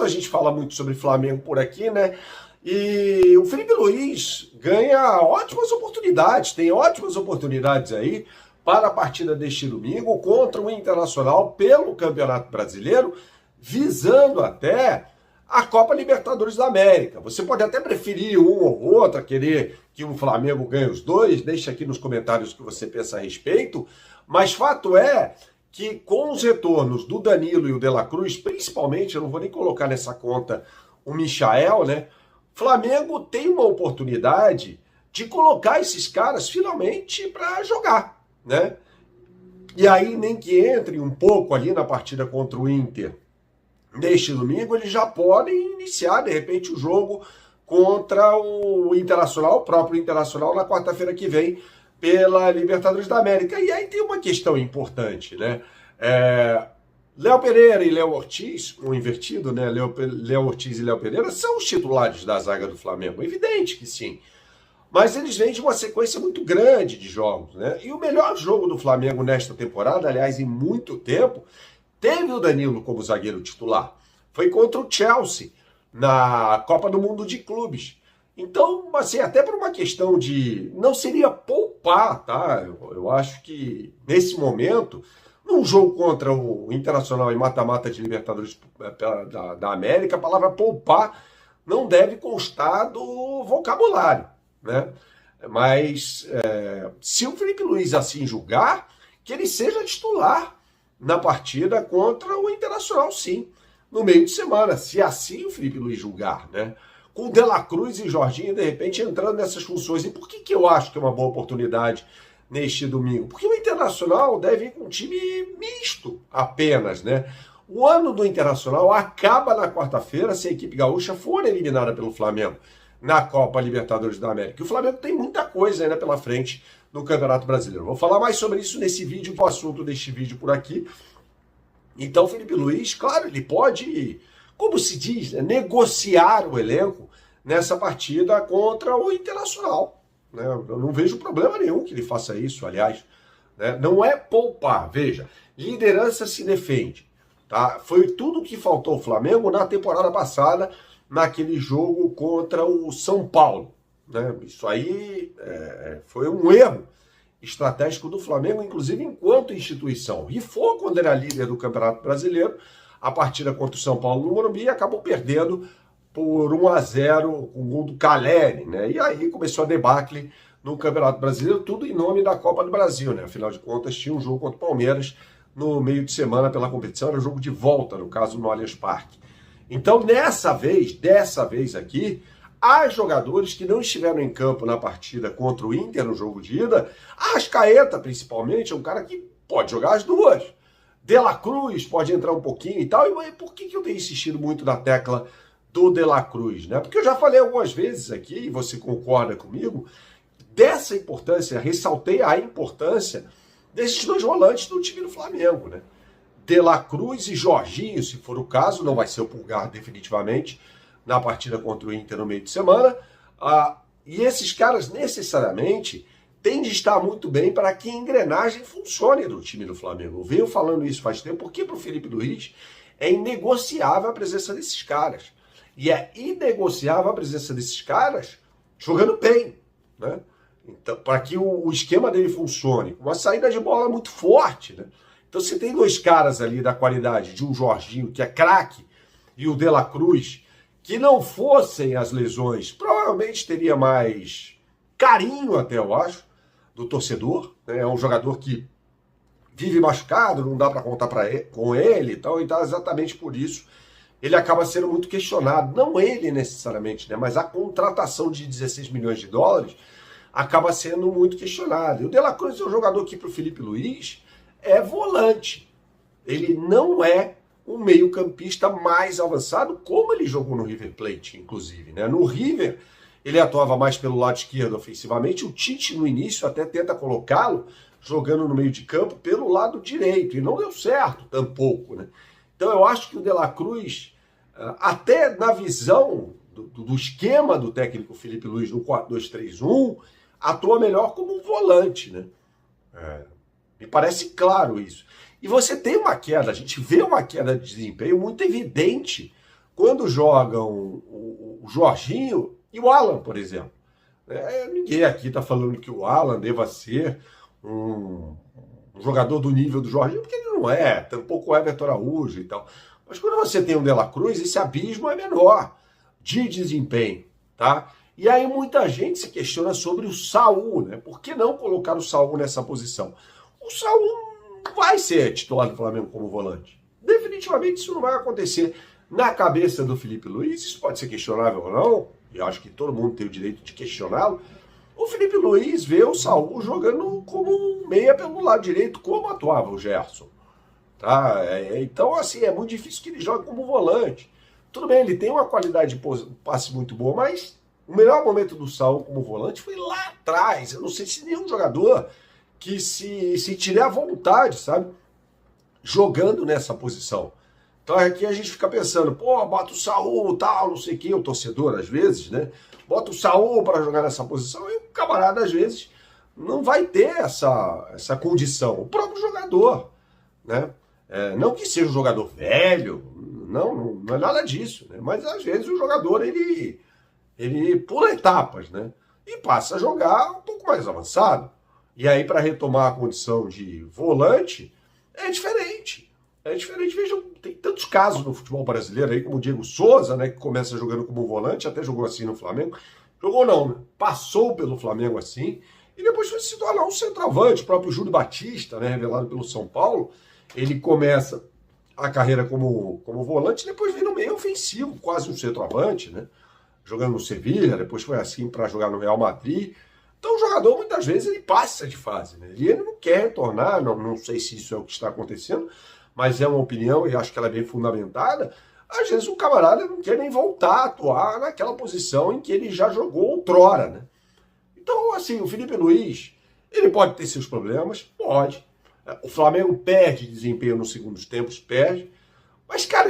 A gente fala muito sobre Flamengo por aqui, né? E o Felipe Luiz ganha ótimas oportunidades, tem ótimas oportunidades aí para a partida deste domingo contra o Internacional pelo Campeonato Brasileiro, visando até a Copa Libertadores da América. Você pode até preferir um ou outro, querer que o Flamengo ganhe os dois, deixa aqui nos comentários o que você pensa a respeito, mas fato é que com os retornos do Danilo e o De La Cruz, principalmente, eu não vou nem colocar nessa conta o Michael, né? Flamengo tem uma oportunidade de colocar esses caras finalmente para jogar, né? E aí, nem que entre um pouco ali na partida contra o Inter neste domingo, eles já podem iniciar, de repente, o jogo contra o Internacional, o próprio Internacional, na quarta-feira que vem, pela Libertadores da América. E aí tem uma questão importante, né? Léo Pereira e Léo Ortiz, um invertido, né? Léo Ortiz e Léo Pereira são os titulares da zaga do Flamengo, é evidente que sim. Mas eles vêm de uma sequência muito grande de jogos, né? E o melhor jogo do Flamengo nesta temporada, aliás, em muito tempo, teve o Danilo como zagueiro titular. Foi contra o Chelsea, na Copa do Mundo de Clubes. Então, assim, até por uma questão de... Não seria poupar, tá? Eu acho que, nesse num jogo contra o Internacional em mata-mata de Libertadores da América, a palavra poupar não deve constar do vocabulário, né? Mas, se o Felipe Luiz assim julgar, que ele seja titular na partida contra o Internacional, sim, no meio de semana, se assim o Felipe Luiz julgar, né? Com o De La Cruz e Jorginho, de repente, entrando nessas funções. E por que eu acho que é uma boa oportunidade neste domingo? Porque o Internacional deve ir com um time misto apenas, né? O ano do Internacional acaba na quarta-feira se a equipe gaúcha for eliminada pelo Flamengo na Copa Libertadores da América. E o Flamengo tem muita coisa ainda pela frente no Campeonato Brasileiro. Vou falar mais sobre isso nesse vídeo, o assunto deste vídeo por aqui. Então, o Felipe Luiz, claro, ele pode, como se diz, né, negociar o elenco nessa partida contra o Internacional, né? Eu não vejo problema nenhum que ele faça isso, aliás, né? Não é poupar, veja, liderança se defende, tá? Foi tudo o que faltou ao Flamengo na temporada passada, naquele jogo contra o São Paulo, né? Isso aí foi um erro estratégico do Flamengo, inclusive enquanto instituição. E foi quando era líder do Campeonato Brasileiro, a partida contra o São Paulo no Morumbi, acabou perdendo por 1-0 com o gol do Caleri, né? E aí começou a debacle no Campeonato Brasileiro, tudo em nome da Copa do Brasil, né? Afinal de contas, tinha um jogo contra o Palmeiras no meio de semana pela competição, era jogo de volta, no caso, no Allianz Parque. Então, dessa vez aqui, há jogadores que não estiveram em campo na partida contra o Inter, no jogo de ida. Arrascaeta, principalmente, é um cara que pode jogar as duas. De La Cruz pode entrar um pouquinho e tal. E por que eu tenho insistido muito na tecla do De La Cruz, né? Porque eu já falei algumas vezes aqui, e você concorda comigo, dessa importância, ressaltei a importância desses dois volantes do time do Flamengo, né? De La Cruz e Jorginho, se for o caso, não vai ser o Pulgar definitivamente, na partida contra o Inter no meio de semana. E esses caras necessariamente têm de estar muito bem para que a engrenagem funcione do time do Flamengo. Eu venho falando isso faz tempo, porque para o Felipe Luiz é inegociável a presença desses caras. E é inegociável a presença desses caras jogando bem, né? Então, para que o esquema dele funcione, com uma saída de bola muito forte, né? Então, você tem dois caras ali da qualidade de um Jorginho, que é craque, e o De La Cruz, que não fossem as lesões, provavelmente teria mais carinho, até eu acho, do torcedor, né? É um jogador que vive machucado, não dá para contar com ele, então exatamente por isso ele acaba sendo muito questionado. Não ele necessariamente, né? Mas a contratação de 16 milhões de dólares acaba sendo muito questionado. E o De La Cruz é um jogador que para o Felipe Luiz é volante. Ele não é um meio-campista mais avançado, como ele jogou no River Plate, inclusive, né? No River, ele atuava mais pelo lado esquerdo ofensivamente. O Tite, no início, até tenta colocá-lo jogando no meio de campo pelo lado direito, e não deu certo tampouco, né? Então eu acho que o De La Cruz, até na visão do esquema do técnico Felipe Luiz no 4-2-3-1, atua melhor como um volante, né? Me parece claro isso. E você tem uma queda, a gente vê uma queda de desempenho muito evidente quando jogam o Jorginho e o Alan, por exemplo. Ninguém aqui está falando que o Alan deva ser um jogador do nível do Jorginho, porque ele não é, tampouco o Everton Araújo e tal. Mas quando você tem o De La Cruz, esse abismo é menor de desempenho, tá? E aí muita gente se questiona sobre o Saul, né? Por que não colocar o Saul nessa posição? O Saul não vai ser titular do Flamengo como volante. Definitivamente isso não vai acontecer. Na cabeça do Felipe Luiz, isso pode ser questionável ou não, e eu acho que todo mundo tem o direito de questioná-lo. O Felipe Luiz vê o Saul jogando como um meia pelo lado direito, como atuava o Gerson. Tá? Então, assim, é muito difícil que ele jogue como volante. Tudo bem, ele tem uma qualidade de passe muito boa, mas o melhor momento do Saul como volante foi lá atrás. Eu não sei se nenhum jogador que se sentiria à vontade, sabe? Jogando nessa posição. Então aqui a gente fica pensando, pô, bota o Saul, tal, não sei o que, o torcedor às vezes, né? Bota o Saul para jogar nessa posição e o camarada às vezes não vai ter essa condição. O próprio jogador, né? Não que seja um jogador velho, não é nada disso, né? Mas às vezes o jogador ele pula etapas, né? E passa a jogar um pouco mais avançado. E aí para retomar a condição de volante é diferente. É diferente, vejam, tem tantos casos no futebol brasileiro aí, como o Diego Souza, né, que começa jogando como volante, até jogou assim no Flamengo. Jogou não, né? Passou pelo Flamengo assim, e depois foi se tornar um centroavante. O próprio Júlio Batista, né, revelado pelo São Paulo, ele começa a carreira como volante, depois vem no meio ofensivo, quase um centroavante, né? Jogando no Sevilha, depois foi assim para jogar no Real Madrid. Então o jogador, muitas vezes, ele passa de fase, né? E ele não quer retornar, não sei se isso é o que está acontecendo, mas é uma opinião e acho que ela é bem fundamentada. Às vezes o camarada não quer nem voltar a atuar naquela posição em que ele já jogou outrora, né? Então, assim, o Felipe Luiz, ele pode ter seus problemas, pode. O Flamengo perde desempenho nos segundos tempos, perde. Mas, cara,